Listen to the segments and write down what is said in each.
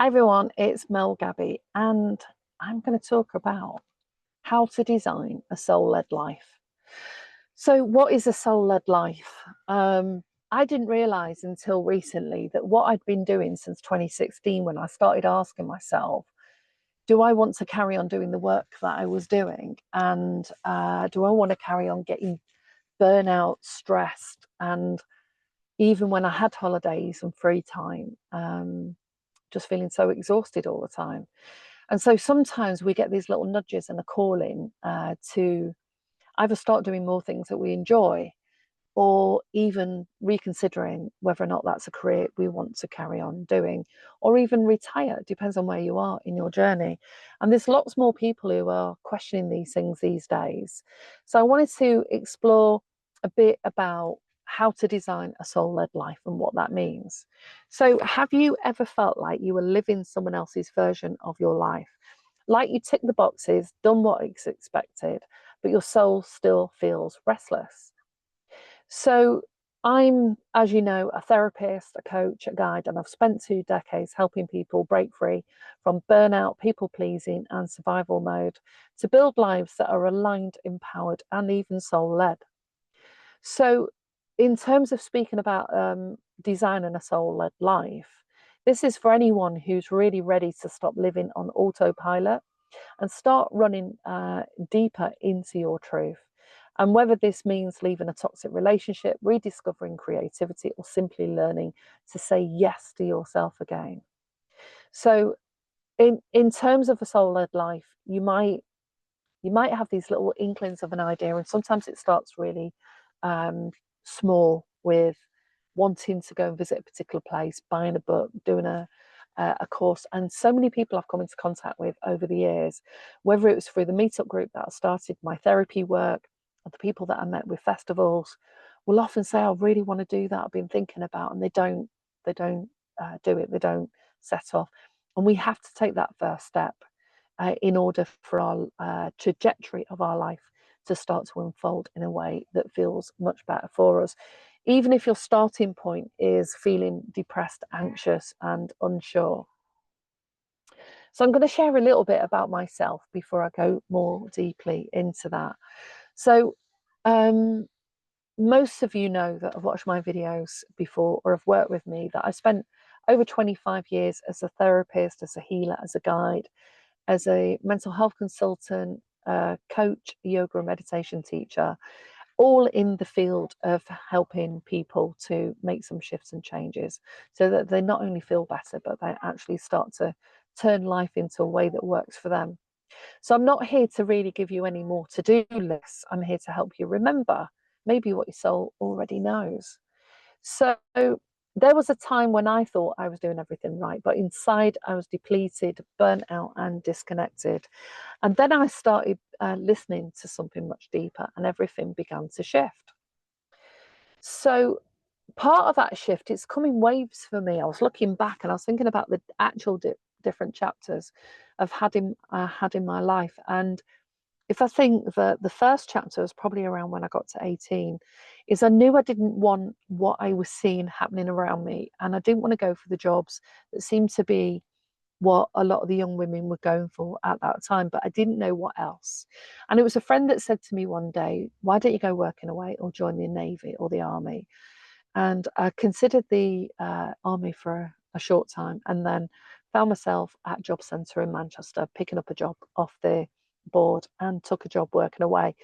Hi everyone, it's Mel Gabby, and I'm going to talk about how to design a soul-led life. So, what is a soul-led life? I didn't realize until recently that what I'd been doing since 2016, when I started asking myself, do I want to carry on doing the work that I was doing? And do I want to carry on getting burnout, stressed, and even when I had holidays and free time, just feeling so exhausted all the time. And so sometimes we get these little nudges and a calling to either start doing more things that we enjoy, or even reconsidering whether or not that's a career we want to carry on doing, or even retire. It depends on where you are in your journey. And there's lots more people who are questioning these things these days. So I wanted to explore a bit about how to design a soul-led life and what that means. So have you ever felt like you were living someone else's version of your life? Like you tick the boxes, done what is expected, but your soul still feels restless. So I'm, as you know, a therapist, a coach, a guide, and I've spent 2 decades helping people break free from burnout, people pleasing, and survival mode to build lives that are aligned, empowered, and even soul led. So, in terms of speaking about designing a soul led life, this is for anyone who's really ready to stop living on autopilot and start running deeper into your truth. And whether this means leaving a toxic relationship, rediscovering creativity, or simply learning to say yes to yourself again. So, in terms of a soul-led life, you might have these little inklings of an idea, and sometimes it starts really small, with wanting to go and visit a particular place, buying a book, doing a course. And so many people I've come into contact with over the years, whether it was through the meetup group that I started my therapy work, or the people that I met with festivals, will often say, I really want to do that, I've been thinking about, and they don't do it, they don't set off. And we have to take that first step in order for our trajectory of our life to start to unfold in a way that feels much better for us, even if your starting point is feeling depressed, anxious, and unsure. So I'm going to share a little bit about myself before I go more deeply into that. So most of you know that have watched my videos before or have worked with me, that I spent over 25 years as a therapist, as a healer, as a guide, as a mental health consultant, coach, yoga and meditation teacher, all in the field of helping people to make some shifts and changes so that they not only feel better, but they actually start to turn life into a way that works for them. So I'm not here to really give you any more to-do lists. I'm here to help you remember maybe what your soul already knows. So there was a time when I thought I was doing everything right, but inside I was depleted, burnt out, and disconnected. And then I started listening to something much deeper, and everything began to shift. So part of that shift, it's coming waves for me. I was looking back and I was thinking about the actual different chapters I've had in my life. And if I think that the first chapter was probably around when I got to 18, is I knew I didn't want what I was seeing happening around me. And I didn't want to go for the jobs that seemed to be what a lot of the young women were going for at that time, but I didn't know what else. And it was a friend that said to me one day, why don't you go working away or join the Navy or the Army? And I considered the Army for a short time, and then found myself at Job Centre in Manchester, picking up a job off the board, and took a job working away.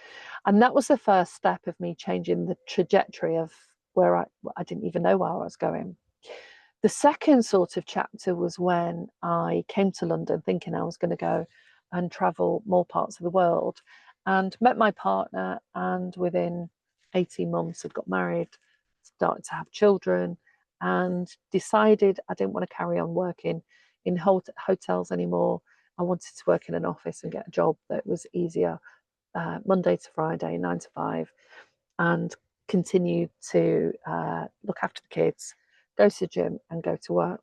And that was the first step of me changing the trajectory of where I didn't even know where I was going. The second sort of chapter was when I came to London thinking I was going to go and travel more parts of the world, and met my partner, and within 18 months had got married, started to have children, and decided I didn't want to carry on working in hotels anymore. I wanted to work in an office and get a job that was easier, Monday to Friday, 9 to 5, and continue to look after the kids, go to the gym, and go to work.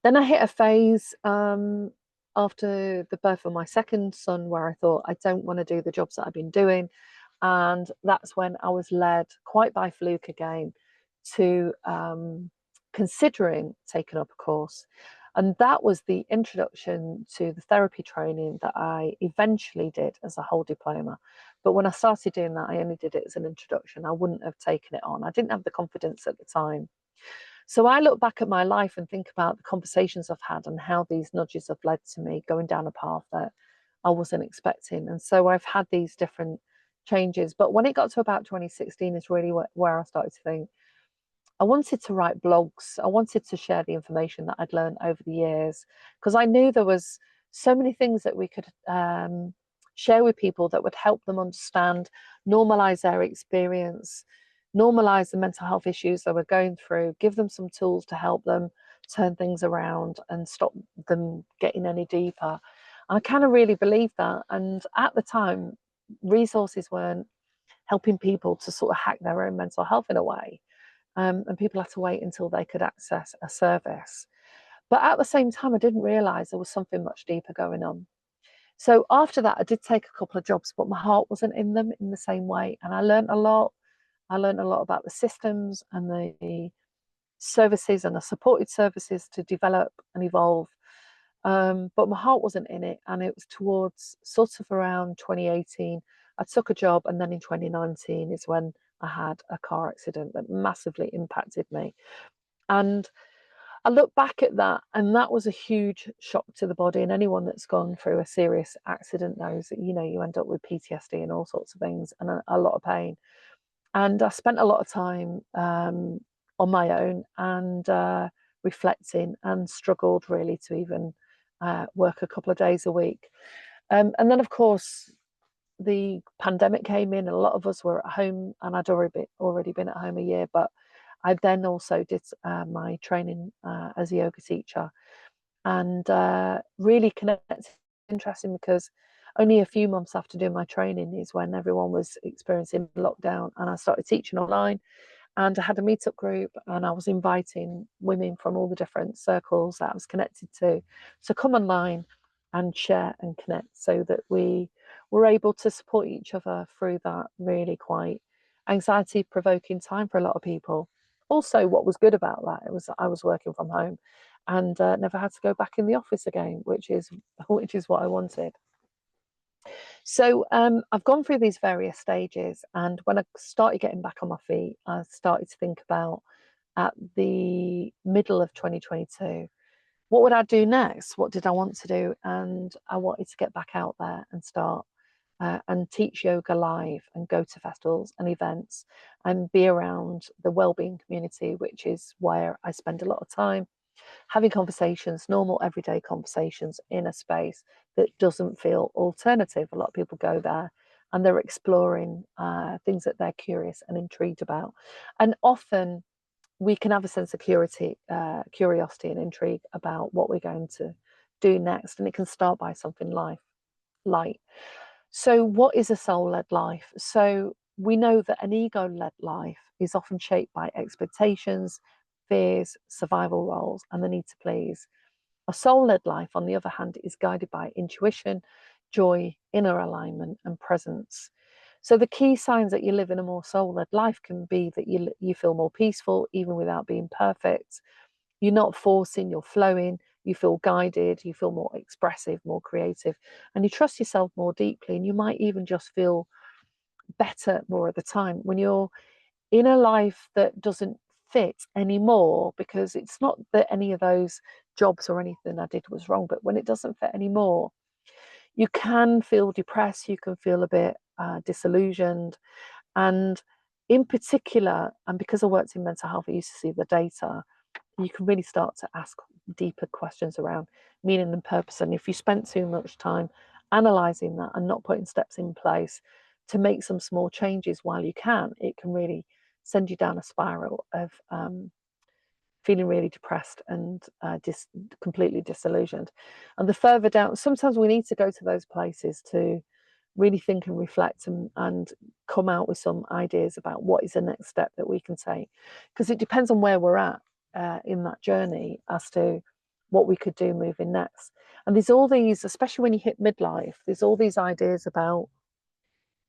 Then I hit a phase after the birth of my second son where I thought, I don't want to do the jobs that I've been doing. And that's when I was led, quite by fluke again, to considering taking up a course. And that was the introduction to the therapy training that I eventually did as a whole diploma. But when I started doing that, I only did it as an introduction. I wouldn't have taken it on. I didn't have the confidence at the time. So I look back at my life and think about the conversations I've had and how these nudges have led to me going down a path that I wasn't expecting. And so I've had these different changes. But when it got to about 2016 is really where I started to think, I wanted to write blogs. I wanted to share the information that I'd learned over the years, because I knew there was so many things that we could share with people that would help them understand, normalize their experience, normalize the mental health issues they were going through, give them some tools to help them turn things around and stop them getting any deeper. I kind of really believed that. And at the time, resources weren't helping people to sort of hack their own mental health in a way. And people had to wait until they could access a service. But at the same time, I didn't realise there was something much deeper going on. So after that, I did take a couple of jobs, but my heart wasn't in them in the same way. And I learned a lot. I learned a lot about the systems and the services and the supported services to develop and evolve. But my heart wasn't in it. And it was towards sort of around 2018, I took a job. And then in 2019 is when I had a car accident that massively impacted me. And I look back at that, and that was a huge shock to the body. And anyone that's gone through a serious accident knows that, you know, you end up with PTSD and all sorts of things and a lot of pain. And I spent a lot of time on my own and reflecting, and struggled really to even work a couple of days a week. And then, of course, the pandemic came in, and a lot of us were at home, and I'd already been at home a year. But I then also did my training as a yoga teacher, and really connected. Interesting, because only a few months after doing my training is when everyone was experiencing lockdown, and I started teaching online. And I had a meetup group, and I was inviting women from all the different circles that I was connected to come online and share and connect, so that we were able to support each other through that really quite anxiety provoking time for a lot of people. Also, what was good about that, it was I was working from home and never had to go back in the office again, which is what I wanted. So I've gone through these various stages, and when I started getting back on my feet, I started to think about, at the middle of 2022, what would I do next? What did I want to do? And I wanted to get back out there and start and teach yoga live and go to festivals and events and be around the wellbeing community, which is where I spend a lot of time having conversations, normal everyday conversations, in a space that doesn't feel alternative. A lot of people go there and they're exploring things that they're curious and intrigued about. And often we can have a sense of curiosity and intrigue about what we're going to do next. And it can start by something light. So what is a soul-led life? So we know that an ego-led life is often shaped by expectations, fears, survival roles, and the need to please. A soul-led life, on the other hand, is guided by intuition, joy, inner alignment, and presence. So the key signs that you live in a more soul-led life can be that you feel more peaceful, even without being perfect. You're not forcing, you're flowing, you feel guided, you feel more expressive, more creative, and you trust yourself more deeply. And you might even just feel better more of the time when you're in a life that doesn't fit anymore, because it's not that any of those jobs or anything I did was wrong, but when it doesn't fit anymore, you can feel depressed, you can feel a bit disillusioned. And in particular, and because I worked in mental health, I used to see the data, you can really start to ask deeper questions around meaning and purpose. And if you spent too much time analysing that and not putting steps in place to make some small changes while you can, it can really send you down a spiral of feeling really depressed and completely disillusioned. And the further down, sometimes we need to go to those places to really think and reflect and come out with some ideas about what is the next step that we can take, because it depends on where we're at in that journey as to what we could do moving next. And there's all these, especially when you hit midlife, there's all these ideas about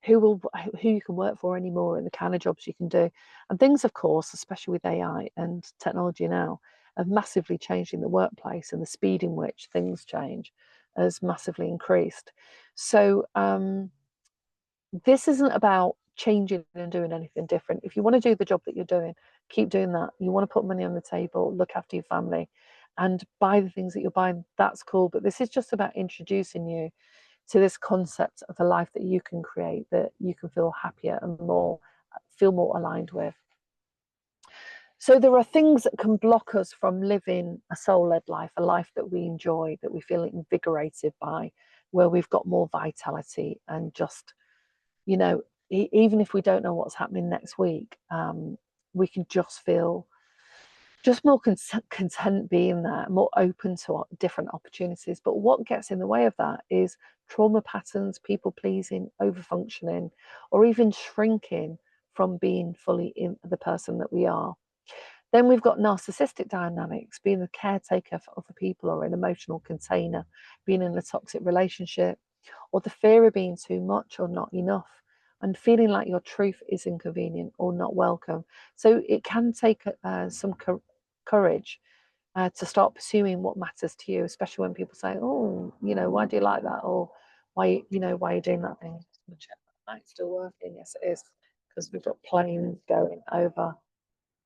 who you can work for anymore and the kind of jobs you can do, and things, of course, especially with AI and technology now, have massively changed in the workplace, and the speed in which things change has massively increased. So this isn't about changing and doing anything different. If you want to do the job that you're doing, keep doing that. You want to put money on the table, look after your family, and buy the things that you're buying, that's cool. But this is just about introducing you to this concept of a life that you can create, that you can feel happier and feel more aligned with. So there are things that can block us from living a soul-led life, a life that we enjoy, that we feel invigorated by, where we've got more vitality, and just, you know, even if we don't know what's happening next week, we can just feel just more content being there, more open to different opportunities. But what gets in the way of that is trauma patterns, people pleasing, overfunctioning, or even shrinking from being fully in the person that we are. Then we've got narcissistic dynamics, being the caretaker for other people, or an emotional container, being in a toxic relationship, or the fear of being too much or not enough, and feeling like your truth is inconvenient or not welcome. So it can take some courage to start pursuing what matters to you, especially when people say, "Oh, you know, why do you like that?" Or "Why, you know, why are you doing that thing?" It's still working. Yes, it is, because we've got planes going over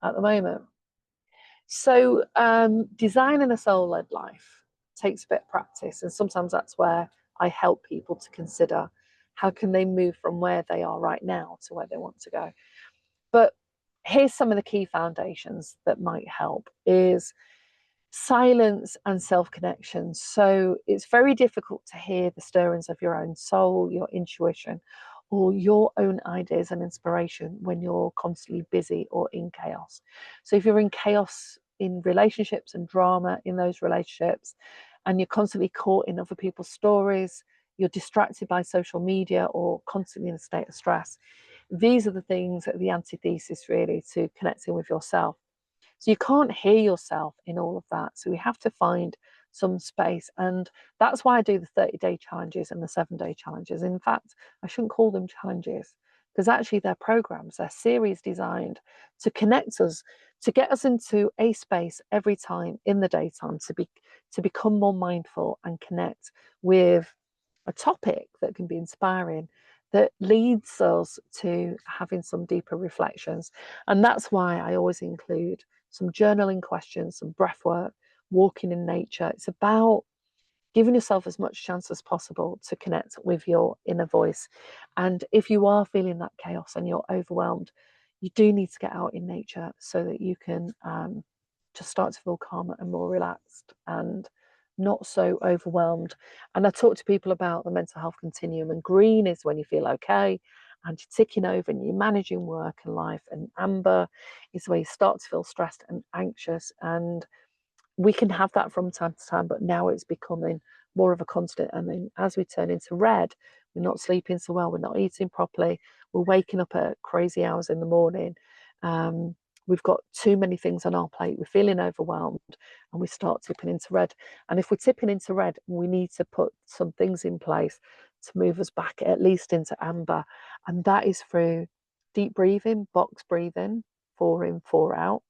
at the moment. So designing a soul-led life takes a bit of practice, and sometimes that's where I help people to consider how can they move from where they are right now to where they want to go. But here's some of the key foundations that might help is silence and self-connection. So it's very difficult to hear the stirrings of your own soul, your intuition, or your own ideas and inspiration when you're constantly busy or in chaos. So if you're in chaos in relationships and drama in those relationships, and you're constantly caught in other people's stories, you're distracted by social media, or constantly in a state of stress, these are the things that are the antithesis really to connecting with yourself. So you can't hear yourself in all of that. So we have to find some space. And that's why I do the 30-day challenges and the 7-day challenges. In fact, I shouldn't call them challenges, because actually they're programs, they're series designed to connect us, to get us into a space every time in the daytime, to become more mindful and connect with a topic that can be inspiring, that leads us to having some deeper reflections. And that's why I always include some journaling questions, some breath work, walking in nature. It's about giving yourself as much chance as possible to connect with your inner voice. And if you are feeling that chaos and you're overwhelmed, you do need to get out in nature so that you can just start to feel calmer and more relaxed and not so overwhelmed. And I talk to people about the mental health continuum, and green is when you feel okay and you're ticking over and you're managing work and life, and amber is where you start to feel stressed and anxious. And we can have that from time to time, but now it's becoming more of a constant. And then as we turn into red, we're not sleeping so well, we're not eating properly, we're waking up at crazy hours in the morning. We've got too many things on our plate, we're feeling overwhelmed, and we start tipping into red. And if we're tipping into red, we need to put some things in place to move us back at least into amber. And that is through deep breathing, box breathing, 4 in, 4 out.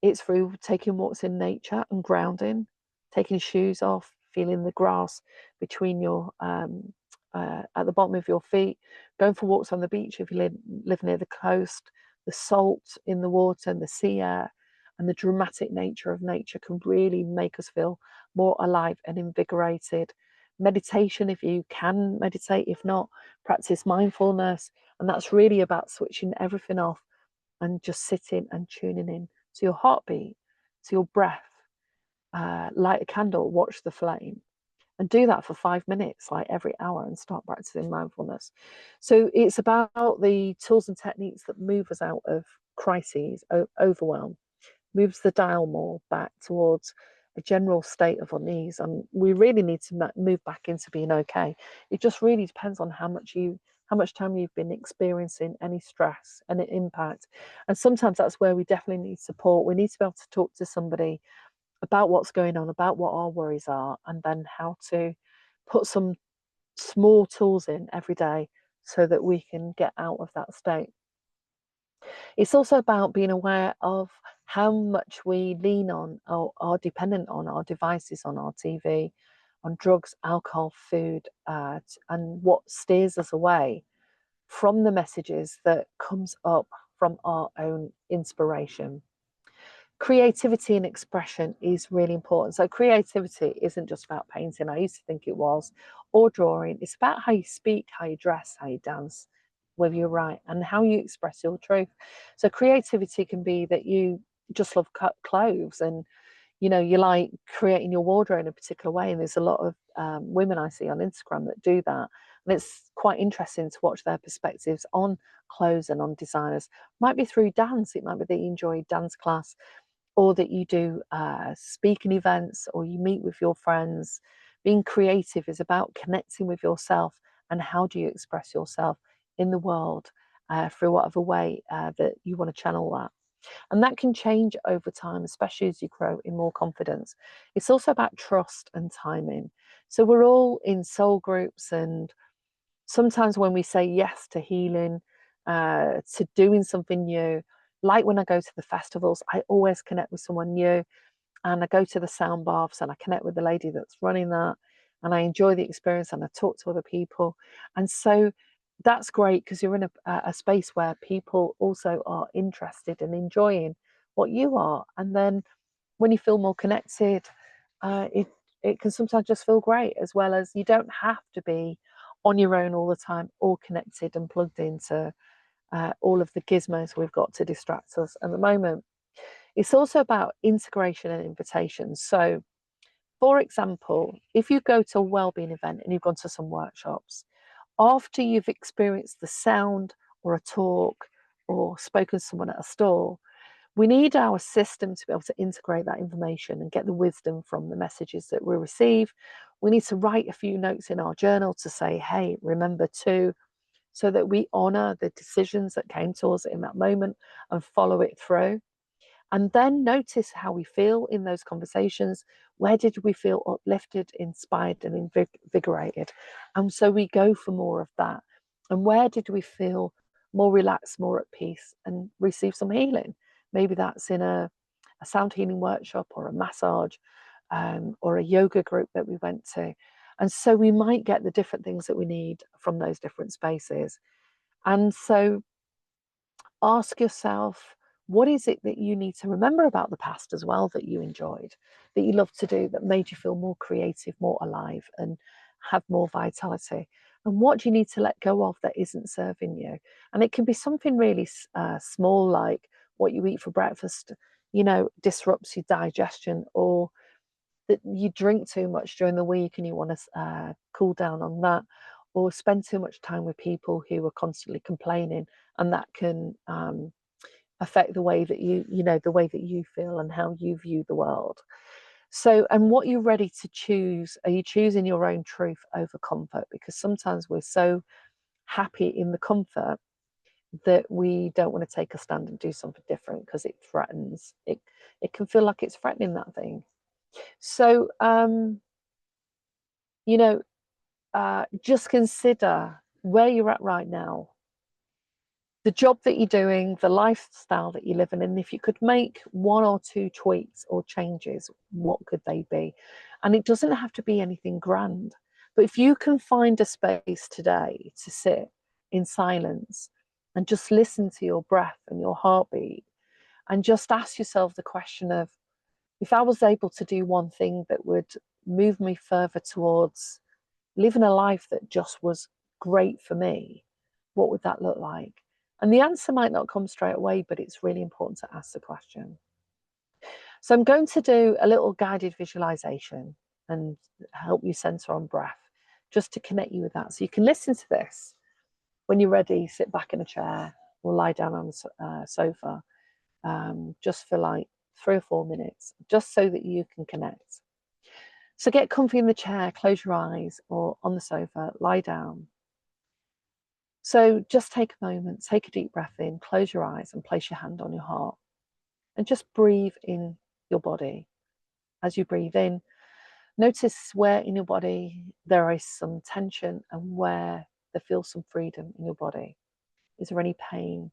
It's through taking walks in nature and grounding, taking shoes off, feeling the grass between your at the bottom of your feet, going for walks on the beach if you live near the coast. The salt in the water and the sea air and the dramatic nature of nature can really make us feel more alive and invigorated. Meditation, if you can meditate, if not, practice mindfulness. And that's really about switching everything off and just sitting and tuning in to your heartbeat, to your breath. Light a candle, watch the flame, and do that for 5 minutes, like every hour, and start practicing mindfulness. So it's about the tools and techniques that move us out of crises, overwhelm, moves the dial more back towards a general state of unease. And we really need to move back into being okay. It just really depends on how much time you've been experiencing any stress and impact. And sometimes that's where we definitely need support. We need to be able to talk to somebody about what's going on, about what our worries are, and then how to put some small tools in every day so that we can get out of that state. It's also about being aware of how much we lean on or are dependent on our devices, on our TV, on drugs, alcohol, food, and what steers us away from the messages that comes up from our own inspiration. Creativity and expression is really important. So creativity isn't just about painting, I used to think it was, or drawing. It's about how you speak, how you dress, how you dance, whether you're right, and how you express your truth. So creativity can be that you just love cut clothes, and you like creating your wardrobe in a particular way. And there's a lot of women I see on Instagram that do that, and it's quite interesting to watch their perspectives on clothes and on designers. Might be through dance, it might be that you enjoy dance class, or that you do speaking events, or you meet with your friends. Being creative is about connecting with yourself, and how do you express yourself in the world through whatever way that you want to channel that. And that can change over time, especially as you grow in more confidence. It's also about trust and timing. So we're all in soul groups, and sometimes when we say yes to healing, to doing something new, like when I go to the festivals, I always connect with someone new. And I go to the sound baths and I connect with the lady that's running that, and I enjoy the experience, and I talk to other people. And so that's great, because you're in a space where people also are interested and enjoying what you are. And then when you feel more connected, it can sometimes just feel great, as well as you don't have to be on your own all the time, or connected and plugged into all of the gizmos we've got to distract us at the moment. It's also about integration and invitation. So, for example, if you go to a wellbeing event and you've gone to some workshops, after you've experienced the sound or a talk or spoken to someone at a store, we need our system to be able to integrate that information and get the wisdom from the messages that we receive. We need to write a few notes in our journal to say, hey, remember to, so that we honor the decisions that came to us in that moment and follow it through. And then notice how we feel in those conversations. Where did we feel uplifted, inspired, and invigorated? And so we go for more of that. And where did we feel more relaxed, more at peace, and receive some healing? Maybe that's in a sound healing workshop, or a massage, or a yoga group that we went to. And so we might get the different things that we need from those different spaces. And so ask yourself, what is it that you need to remember about the past as well, that you enjoyed, that you loved to do, that made you feel more creative, more alive, and have more vitality? And what do you need to let go of that isn't serving you? And it can be something really small, like what you eat for breakfast, disrupts your digestion, or that you drink too much during the week and you want to cool down on that, or spend too much time with people who are constantly complaining, and that can affect the way that the way that you feel and how you view the world. So, and what you're ready to choose, are you choosing your own truth over comfort? Because sometimes we're so happy in the comfort that we don't want to take a stand and do something different, because it threatens it can feel like it's threatening that thing. So just consider where you're at right now, the job that you're doing, the lifestyle that you're living in. If you could make one or two tweaks or changes, what could they be? And it doesn't have to be anything grand, but if you can find a space today to sit in silence and just listen to your breath and your heartbeat, and just ask yourself the question of, if I was able to do one thing that would move me further towards living a life that just was great for me, what would that look like? And the answer might not come straight away, but it's really important to ask the question. So I'm going to do a little guided visualization and help you center on breath, just to connect you with that. So you can listen to this when you're ready, sit back in a chair or lie down on the sofa, just for like 3 or 4 minutes, just so that you can connect. So get comfy in the chair, close your eyes, or on the sofa, lie down. So just take a moment, take a deep breath in, close your eyes, and place your hand on your heart. And just breathe in your body. As you breathe in, notice where in your body there is some tension, and where there feels some freedom in your body. Is there any pain?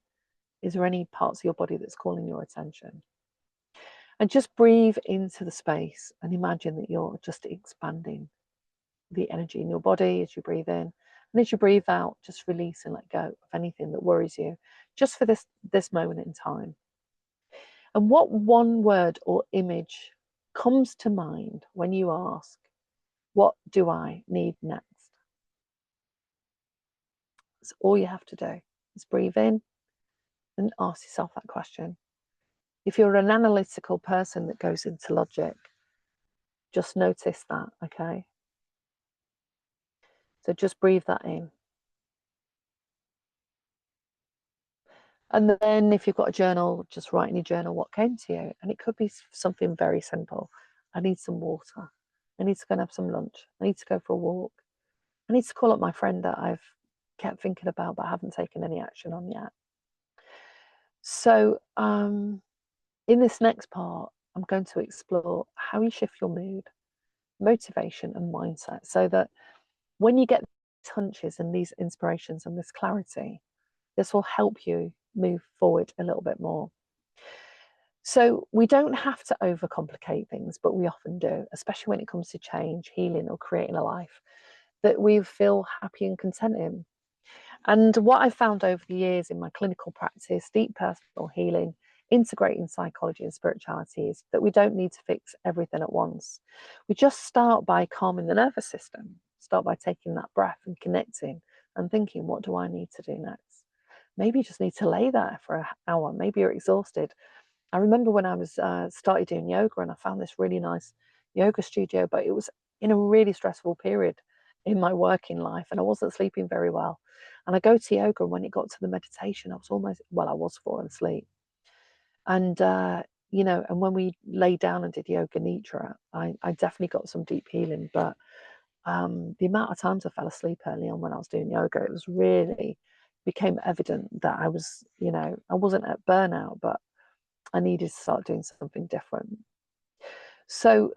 Is there any parts of your body that's calling your attention? And just breathe into the space and imagine that you're just expanding the energy in your body as you breathe in. And as you breathe out, just release and let go of anything that worries you, just for this moment in time. And what one word or image comes to mind when you ask, what do I need next? That's all you have to do is breathe in and ask yourself that question. If you're an analytical person that goes into logic, just notice that, okay? So just breathe that in. And then if you've got a journal, just write in your journal what came to you. And it could be something very simple. I need some water. I need to go and have some lunch. I need to go for a walk. I need to call up my friend that I've kept thinking about but haven't taken any action on yet. So in this next part, I'm going to explore how you shift your mood, motivation and mindset, so that when you get hunches and these inspirations and this clarity, this will help you move forward a little bit more. So we don't have to overcomplicate things, but we often do, especially when it comes to change, healing, or creating a life that we feel happy and content in. And what I've found over the years in my clinical practice, deep personal healing, integrating psychology and spirituality, is that we don't need to fix everything at once. We just start by calming the nervous system, start by taking that breath and connecting and thinking, what do I need to do next? Maybe you just need to lay there for an hour. Maybe you're exhausted. I remember when I was started doing yoga, and I found this really nice yoga studio, but it was in a really stressful period in my working life, and I wasn't sleeping very well. And I go to yoga, and when it got to the meditation, I was falling asleep. And and when we lay down and did yoga nidra, I definitely got some deep healing. But the amount of times I fell asleep early on when I was doing yoga, it was really became evident that I wasn't at burnout, but I needed to start doing something different. So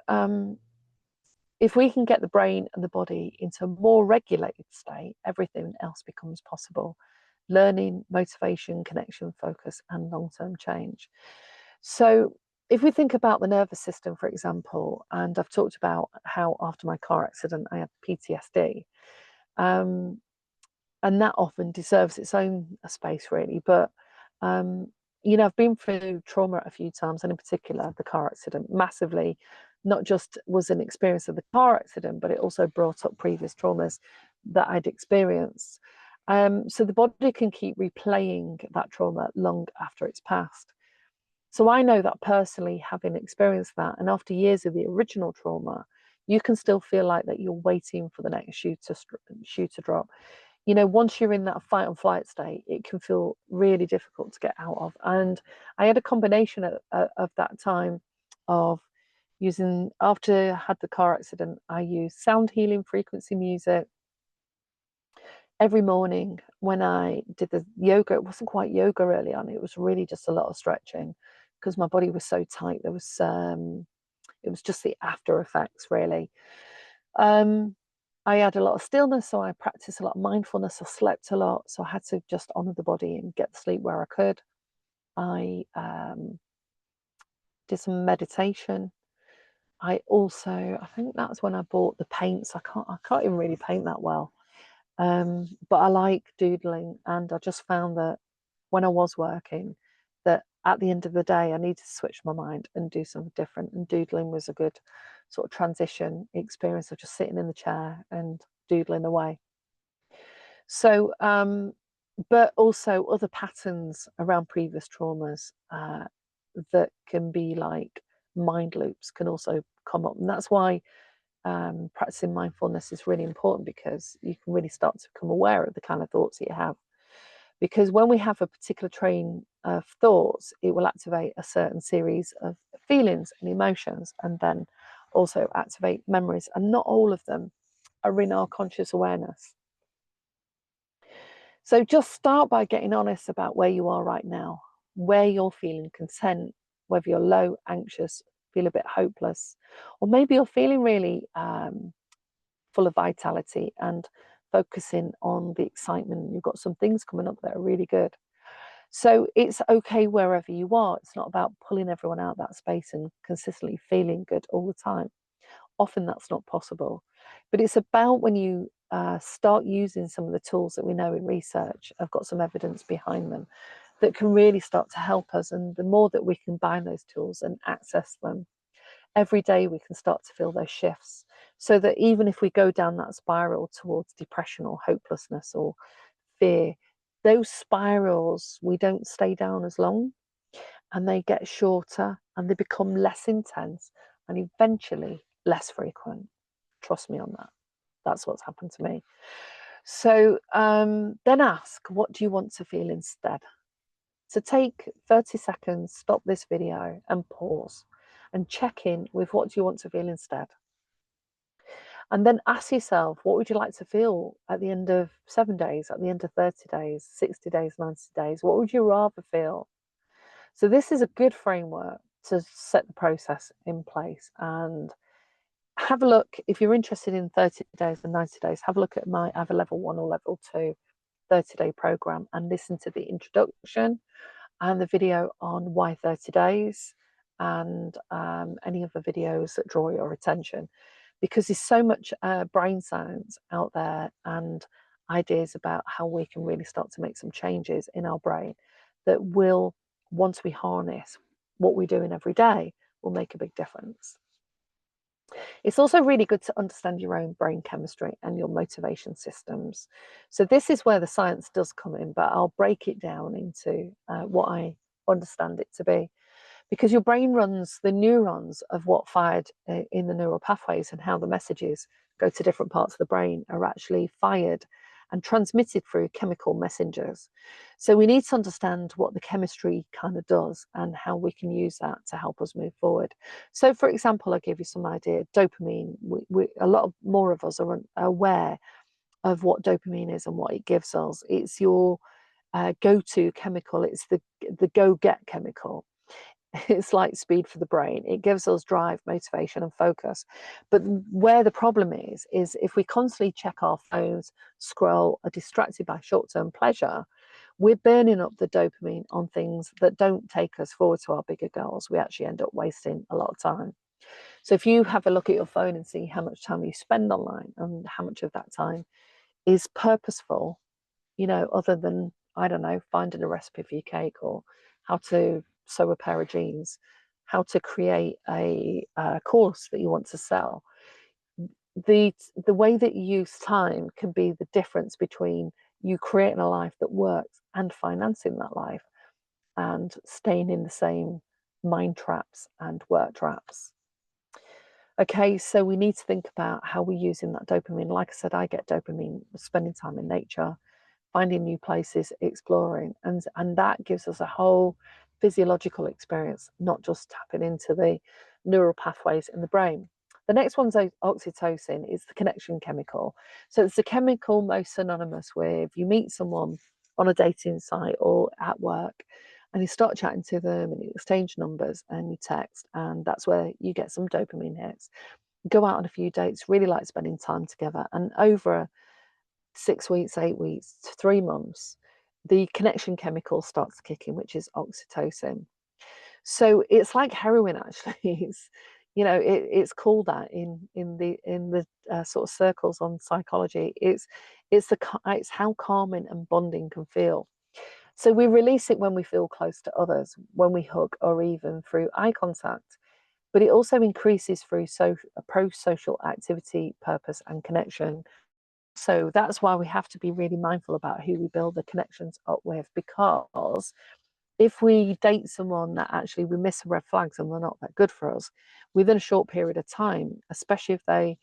if we can get the brain and the body into a more regulated state, everything else becomes possible. Learning, motivation, connection, focus, and long-term change. So if we think about the nervous system, for example, and I've talked about how after my car accident, I had PTSD. And that often deserves its own space, really. But I've been through trauma a few times, and in particular the car accident massively. Not just was an experience of the car accident, but it also brought up previous traumas that I'd experienced. So the body can keep replaying that trauma long after it's passed. So I know that personally, having experienced that, and after years of the original trauma, you can still feel like that you're waiting for the next shoe to drop. Once you're in that fight and flight state, it can feel really difficult to get out of. And I had a combination of that time of using, after I had the car accident, I used sound healing frequency music every morning. When I did the yoga, it wasn't quite yoga early on, it was really just a lot of stretching because my body was so tight. It was just the after effects, really. I had a lot of stillness, so I practiced a lot of mindfulness. I slept a lot, so I had to just honor the body and get the sleep where I could. I did some meditation. I think that's when I bought the paints. I can't even really paint that well, but I like doodling, and I just found that when I was working, that at the end of the day, I needed to switch my mind and do something different. And doodling was a good sort of transition experience of just sitting in the chair and doodling away. So, but also other patterns around previous traumas that can be like mind loops can also come up. And that's why practicing mindfulness is really important, because you can really start to become aware of the kind of thoughts that you have. Because when we have a particular train of thoughts, it will activate a certain series of feelings and emotions, and then also activate memories. And not all of them are in our conscious awareness. So just start by getting honest about where you are right now, where you're feeling content, whether you're low, anxious, feel a bit hopeless, or maybe you're feeling really full of vitality and focusing on the excitement. You've got some things coming up that are really good. So it's okay wherever you are. It's not about pulling everyone out of that space and consistently feeling good all the time. Often that's not possible. But it's about when you start using some of the tools that we know in research, have got some evidence behind them, that can really start to help us. And the more that we combine those tools and access them, every day we can start to feel those shifts. So that even if we go down that spiral towards depression or hopelessness or fear, those spirals, we don't stay down as long, and they get shorter and they become less intense and eventually less frequent. Trust me on that. That's what's happened to me. So then ask, what do you want to feel instead? So take 30 seconds, stop this video and pause and check in with what do you want to feel instead. And then ask yourself, what would you like to feel at the end of 7 days, at the end of 30 days, 60 days, 90 days? What would you rather feel? So this is a good framework to set the process in place. And have a look, if you're interested in 30 days and 90 days, have a look at my either level 1 or level 2 30-day program and listen to the introduction and the video on why 30 days and any other videos that draw your attention, because there's so much brain science out there and ideas about how we can really start to make some changes in our brain that will, once we harness what we're doing every day, will make a big difference. It's also really good to understand your own brain chemistry and your motivation systems. So this is where the science does come in, but I'll break it down into what I understand it to be. Because your brain runs the neurons of what fired in the neural pathways, and how the messages go to different parts of the brain are actually fired and transmitted through chemical messengers. So we need to understand what the chemistry kind of does and how we can use that to help us move forward. So for example, I'll give you some idea. Dopamine, a lot more of us are aware of what dopamine is and what it gives us. It's your go-to chemical. It's the go-get chemical. It's like speed for the brain. It gives us drive, motivation, and focus. But where the problem is if we constantly check our phones, scroll, are distracted by short-term pleasure, we're burning up the dopamine on things that don't take us forward to our bigger goals. We actually end up wasting a lot of time. So if you have a look at your phone and see how much time you spend online and how much of that time is purposeful, other than, I don't know, finding a recipe for your cake or how to sew a pair of jeans, how to create a course that you want to sell. The way that you use time can be the difference between you creating a life that works and financing that life and staying in the same mind traps and work traps. Okay, so we need to think about how we're using that dopamine. Like I said, I get dopamine spending time in nature, finding new places, exploring, and that gives us a whole physiological experience, not just tapping into the neural pathways in the brain. The next one's oxytocin. Is the connection chemical. So it's the chemical most synonymous with you meet someone on a dating site or at work, and you start chatting to them and you exchange numbers and you text, and that's where you get some dopamine hits. Go out on a few dates, really like spending time together, and over 6 weeks, 8 weeks, 3 months, the connection chemical starts to kick in, which is oxytocin. So it's like heroin, actually. It's called that in the sort of circles on psychology. It's how calming and bonding can feel. So we release it when we feel close to others, when we hug, or even through eye contact. But it also increases through pro-social activity, purpose, and connection. So that's why we have to be really mindful about who we build the connections up with, because if we date someone that actually we miss red flags and they're not that good for us, within a short period of time, especially if they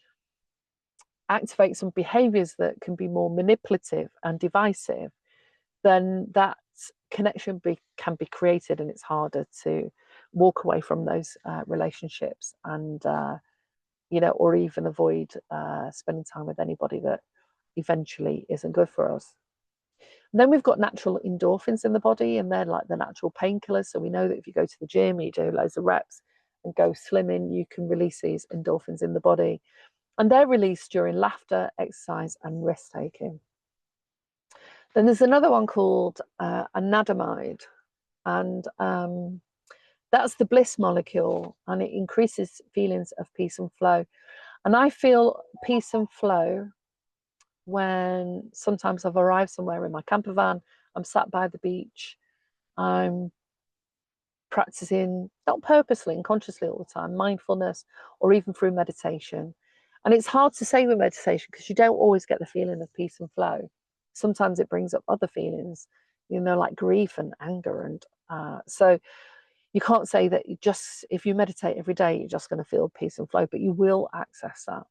activate some behaviors that can be more manipulative and divisive, then that connection can be created, and it's harder to walk away from those relationships and or even avoid spending time with anybody that eventually isn't good for us. And then we've got natural endorphins in the body, and they're like the natural painkillers. So we know that if you go to the gym, you do loads of reps and go slimming, you can release these endorphins in the body. And they're released during laughter, exercise, and risk taking. Then there's another one called Anandamide, and that's the bliss molecule, and it increases feelings of peace and flow. And I feel peace and flow when sometimes I've arrived somewhere in my camper van, I'm sat by the beach, I'm practicing, not purposely and consciously all the time, mindfulness, or even through meditation. And it's hard to say with meditation because you don't always get the feeling of peace and flow. Sometimes it brings up other feelings, you know, like grief and anger. And so you can't say that you just, if you meditate every day, you're just going to feel peace and flow, but you will access that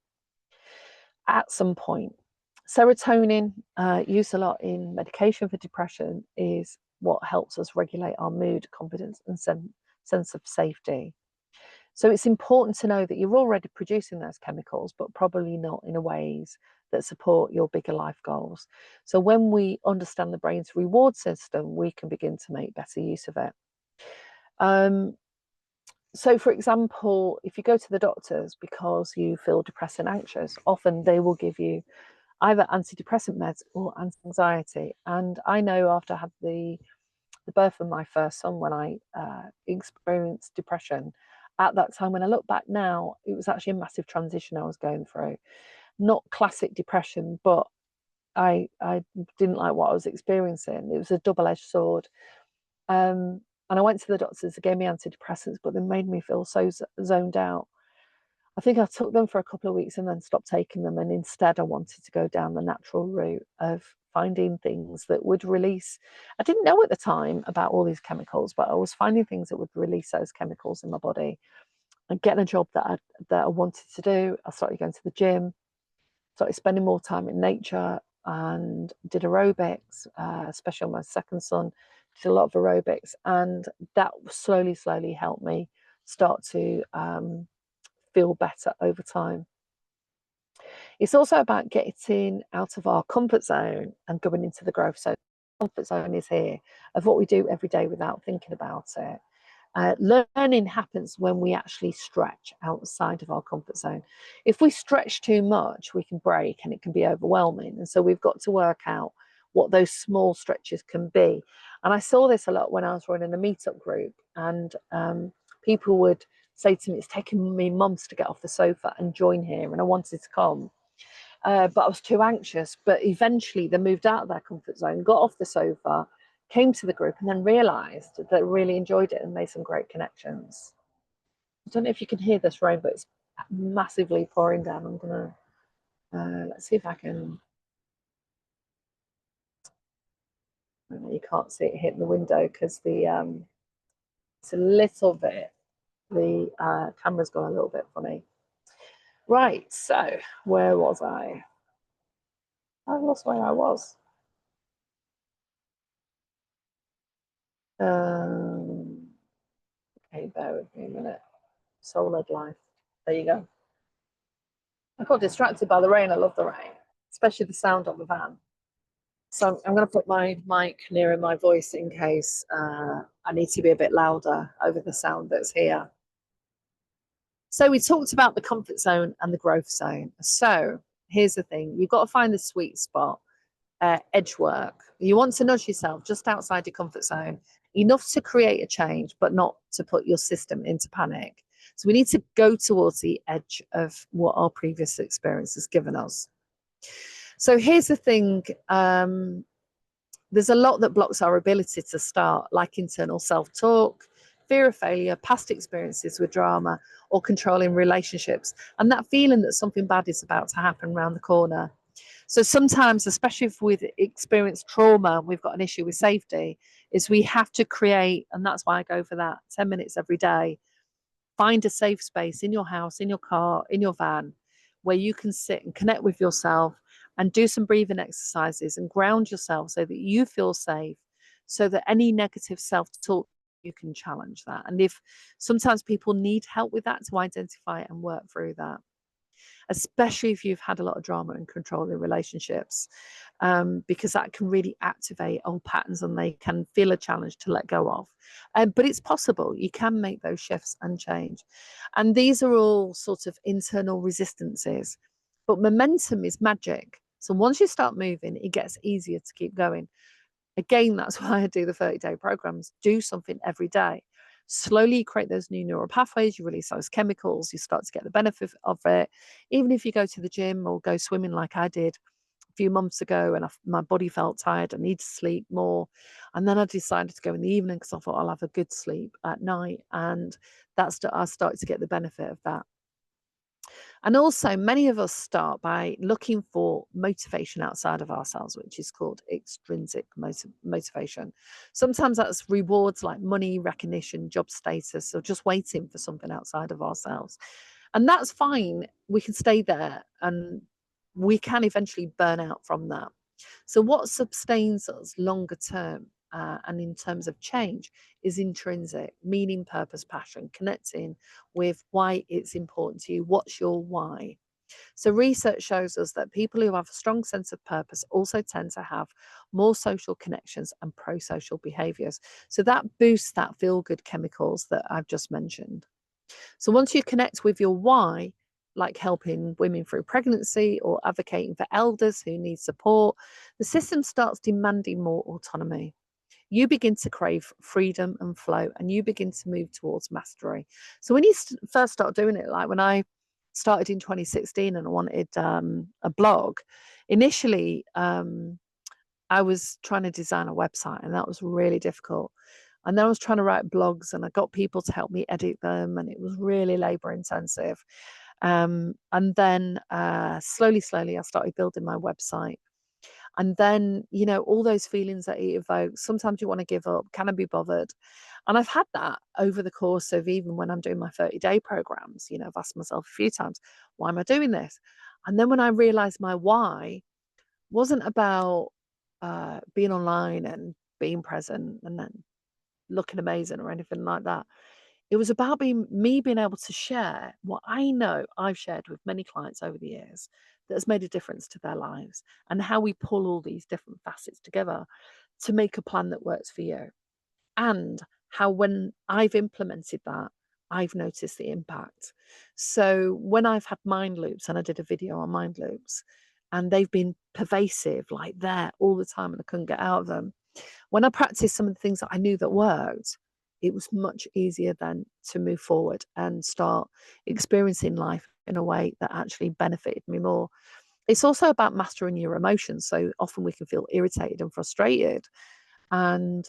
at some point. Serotonin, used a lot in medication for depression, is what helps us regulate our mood, confidence, and sense of safety. So it's important to know that you're already producing those chemicals, but probably not in a ways that support your bigger life goals. So when we understand the brain's reward system, we can begin to make better use of it. So for example, if you go to the doctors because you feel depressed and anxious, often they will give you either antidepressant meds or anti-anxiety. And I know after I had the birth of my first son, when I experienced depression, at that time, when I look back now, it was actually a massive transition I was going through. Not classic depression, but I didn't like what I was experiencing. It was a double-edged sword. And I went to the doctors, they gave me antidepressants, but they made me feel so zoned out. I think I took them for a couple of weeks and then stopped taking them. And instead, I wanted to go down the natural route of finding things that would release. I didn't know at the time about all these chemicals, but I was finding things that would release those chemicals in my body and getting a job that I wanted to do. I started going to the gym, started spending more time in nature, and did aerobics, especially on my second son. Did a lot of aerobics, and that slowly helped me start to feel better over time. It's also about getting out of our comfort zone and going into the growth zone. Comfort zone is here of what we do every day without thinking about it. Learning happens when we actually stretch outside of our comfort zone. If we stretch too much, we can break and it can be overwhelming. And so we've got to work out what those small stretches can be. And I saw this a lot when I was running a meetup group, and people would say to me, it's taken me months to get off the sofa and join here, and I wanted to come. But I was too anxious. But eventually they moved out of their comfort zone, got off the sofa, came to the group, and then realised that they really enjoyed it and made some great connections. I don't know if you can hear this rain, but it's massively pouring down. I'm gonna, let's see if I can, you can't see it hitting the window because the, it's a little bit, the camera's gone a little bit funny. Right, so where was I? I lost where I was. Okay, bear with me a minute. Soul-led life. There you go. I got distracted by the rain. I love the rain, especially the sound of the van. So I'm going to put my mic nearer my voice in case I need to be a bit louder over the sound that's here. So we talked about the comfort zone and the growth zone. So here's the thing. You've got to find the sweet spot. Edge work. You want to nudge yourself just outside your comfort zone, enough to create a change, but not to put your system into panic. So we need to go towards the edge of what our previous experience has given us. So here's the thing. There's a lot that blocks our ability to start, like internal self-talk, fear of failure, past experiences with drama, or controlling relationships, and that feeling that something bad is about to happen around the corner. So sometimes, especially if we've experienced trauma and we've got an issue with safety, is we have to create, and that's why I go for that 10 minutes every day. Find a safe space in your house, in your car, in your van, where you can sit and connect with yourself and do some breathing exercises and ground yourself so that you feel safe, so that any negative self-talk, you can challenge that. And if sometimes people need help with that, to identify and work through that, especially if you've had a lot of drama and controlling relationships, because that can really activate old patterns and they can feel a challenge to let go of. But it's possible. You can make those shifts and change. And these are all sort of internal resistances. But momentum is magic. So once you start moving, it gets easier to keep going. Again, that's why I do the 30-day programs. Do something every day. Slowly create those new neural pathways, you release those chemicals, you start to get the benefit of it. Even if you go to the gym or go swimming like I did a few months ago, and my body felt tired, I need to sleep more. And then I decided to go in the evening because I thought I'll have a good sleep at night. And I started to get the benefit of that. And also, many of us start by looking for motivation outside of ourselves, which is called extrinsic motivation. Sometimes that's rewards like money, recognition, job status, or just waiting for something outside of ourselves. And that's fine. We can stay there and we can eventually burn out from that. So, what sustains us longer term and in terms of change is intrinsic, meaning, purpose, passion, connecting with why it's important to you. What's your why? So, research shows us that people who have a strong sense of purpose also tend to have more social connections and pro social behaviors. So, that boosts that feel good chemicals that I've just mentioned. So, once you connect with your why, like helping women through pregnancy or advocating for elders who need support, the system starts demanding more autonomy. You begin to crave freedom and flow, and you begin to move towards mastery. So when you first start doing it, like when I started in 2016 and I wanted a blog, initially I was trying to design a website, and that was really difficult. And then I was trying to write blogs, and I got people to help me edit them, and it was really labor intensive. And then slowly, I started building my website. And then, all those feelings that it evokes, sometimes you want to give up. Can I be bothered? And I've had that over the course of even when I'm doing my 30-day programs. I've asked myself a few times, why am I doing this? And then when I realized my why wasn't about being online and being present and then looking amazing or anything like that. It was about being able to share what I know I've shared with many clients over the years that has made a difference to their lives, and how we pull all these different facets together to make a plan that works for you. And how when I've implemented that, I've noticed the impact. So when I've had mind loops, and I did a video on mind loops, and they've been pervasive, like there all the time, and I couldn't get out of them. When I practiced some of the things that I knew that worked, it was much easier then to move forward and start experiencing life in a way that actually benefited me more. It's also about mastering your emotions. So often we can feel irritated and frustrated, and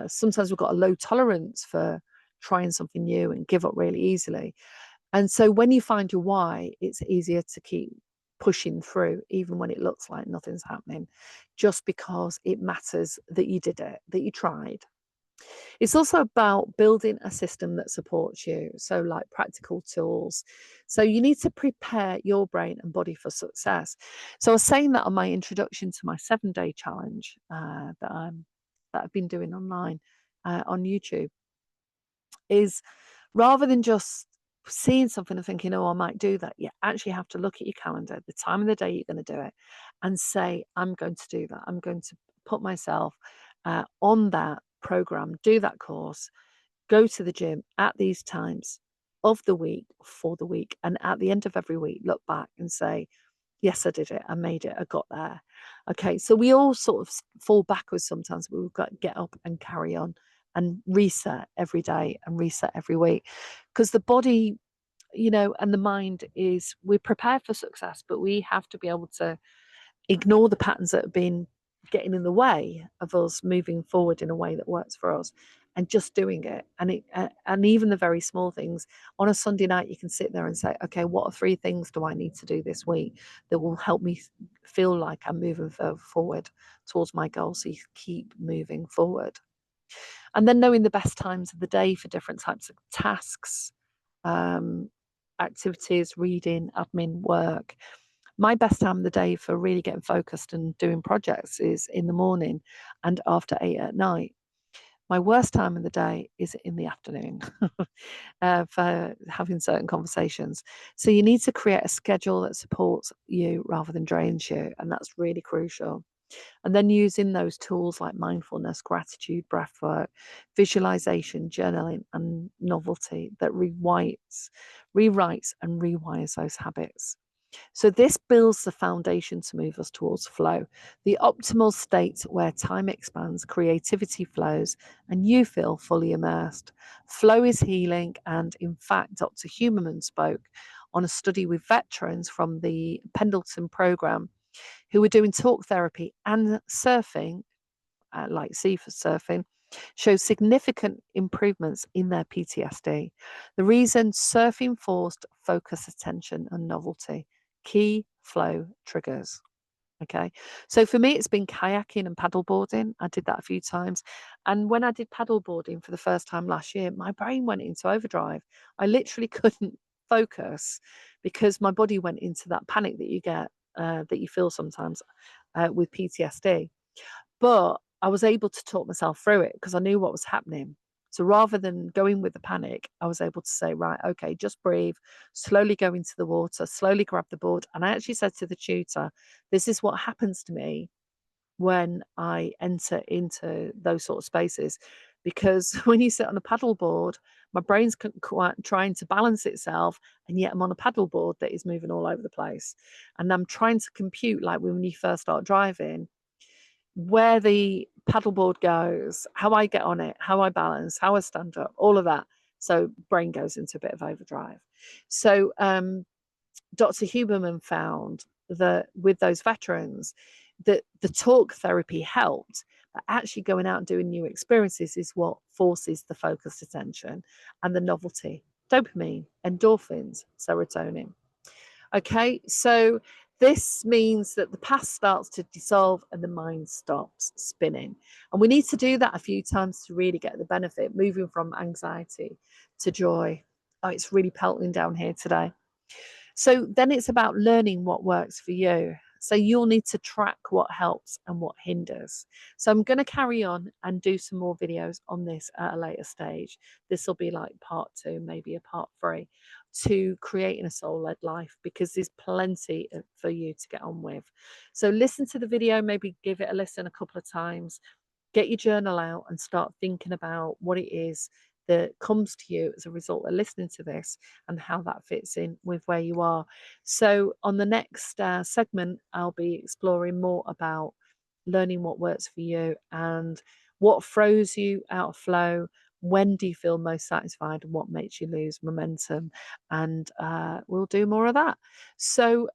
sometimes we've got a low tolerance for trying something new and give up really easily. And so when you find your why, it's easier to keep pushing through, even when it looks like nothing's happening, just because it matters that you did it, that you tried. It's also about building a system that supports you. So, like practical tools. So, you need to prepare your brain and body for success. So, I was saying that on my introduction to my 7-day challenge that I've been doing online on YouTube, is rather than just seeing something and thinking, oh, I might do that, you actually have to look at your calendar, the time of the day you're going to do it, and say, I'm going to do that. I'm going to put myself on that program, do that course, go to the gym at these times of the week for the week. And at the end of every week, look back and say, yes, I did it. I made it. I got there. Okay. So we all sort of fall backwards sometimes, but we've got to get up and carry on and reset every day and reset every week, because the body, and the mind we're prepared for success, but we have to be able to ignore the patterns that have been getting in the way of us moving forward in a way that works for us, and just doing it. And even the very small things. On a Sunday night, you can sit there and say, okay, what are 3 things do I need to do this week that will help me feel like I'm moving forward towards my goal, so you keep moving forward. And then knowing the best times of the day for different types of tasks, activities, reading, admin, work. My best time of the day for really getting focused and doing projects is in the morning and after 8 at night. My worst time of the day is in the afternoon for having certain conversations. So you need to create a schedule that supports you rather than drains you, and that's really crucial. And then using those tools like mindfulness, gratitude, breathwork, visualization, journaling, and novelty that rewrites and rewires those habits. So this builds the foundation to move us towards flow, the optimal state where time expands, creativity flows, and you feel fully immersed. Flow is healing, and in fact, Dr. Huberman spoke on a study with veterans from the Pendleton program who were doing talk therapy and surfing, like sea surfing, shows significant improvements in their PTSD. The reason: surfing forced focus, attention, and novelty, key flow triggers. Okay, so for me, it's been kayaking and paddleboarding. I did that a few times. And when I did paddleboarding for the first time last year, my brain went into overdrive. I literally couldn't focus because my body went into that panic that you get, that you feel sometimes with PTSD. But I was able to talk myself through it because I knew what was happening. So rather than going with the panic, I was able to say, right, okay, just breathe, slowly go into the water, slowly grab the board. And I actually said to the tutor, this is what happens to me when I enter into those sort of spaces. Because when you sit on a paddleboard, my brain's quite trying to balance itself, and yet I'm on a paddleboard that is moving all over the place. And I'm trying to compute, like when you first start driving, where the paddleboard goes, how I get on it, how I balance, how I stand up, all of that. So brain goes into a bit of overdrive. So Dr. Huberman found that with those veterans, that the talk therapy helped, but actually going out and doing new experiences is what forces the focused attention and the novelty. Dopamine, endorphins, serotonin. Okay, so this means that the past starts to dissolve and the mind stops spinning. And we need to do that a few times to really get the benefit, moving from anxiety to joy. Oh, it's really pelting down here today. So then it's about learning what works for you. So you'll need to track what helps and what hinders. So I'm going to carry on and do some more videos on this at a later stage. This will be like part 2, maybe a part 3, to creating a soul-led life, because there's plenty for you to get on with. So listen to the video, maybe give it a listen a couple of times, get your journal out and start thinking about what it is that comes to you as a result of listening to this and how that fits in with where you are. So on the next segment, I'll be exploring more about learning what works for you and what throws you out of flow. When do you feel most satisfied, and what makes you lose momentum? And we'll do more of that. So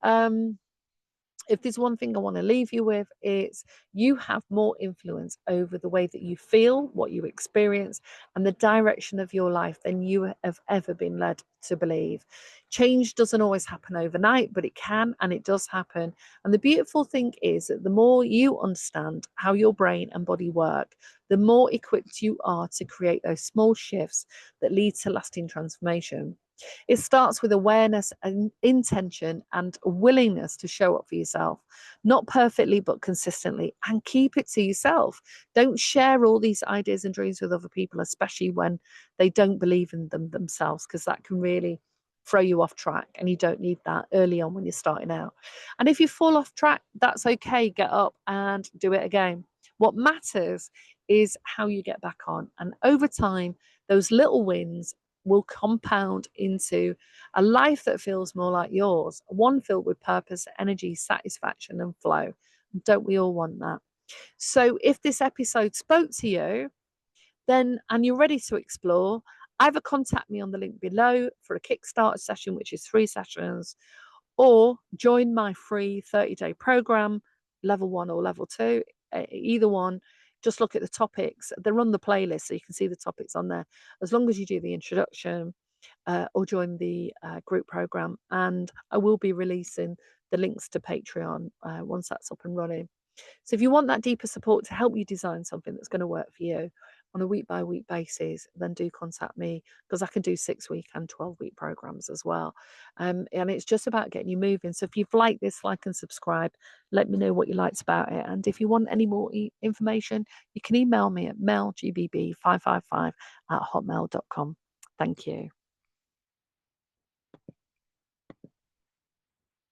if there's one thing I want to leave you with, it's you have more influence over the way that you feel, what you experience, and the direction of your life than you have ever been led to believe. Change doesn't always happen overnight, but it can, and it does happen. And the beautiful thing is that the more you understand how your brain and body work, the more equipped you are to create those small shifts that lead to lasting transformation. It starts with awareness and intention and a willingness to show up for yourself, not perfectly, but consistently, and keep it to yourself. Don't share all these ideas and dreams with other people, especially when they don't believe in them themselves, because that can really throw you off track, and you don't need that early on when you're starting out. And if you fall off track, that's okay. Get up and do it again. What matters is how you get back on. And over time, those little wins will compound into a life that feels more like yours, one filled with purpose, energy, satisfaction, and flow. Don't we all want that? So if this episode spoke to you, then and you're ready to explore, either contact me on the link below for a Kickstarter session, which is 3 sessions, or join my free 30-day program, level 1 or level 2, either one. Just look at the topics. They're on the playlist, so you can see the topics on there, as long as you do the introduction or join the group program. And I will be releasing the links to Patreon once that's up and running. So if you want that deeper support to help you design something that's going to work for you on a week by week basis, then do contact me, because I can do 6-week and 12-week programs as well. And it's just about getting you moving. So if you've liked this, like and subscribe. Let me know what you liked about it. And if you want any more information, you can email me at melgbb555@hotmail.com. Thank you.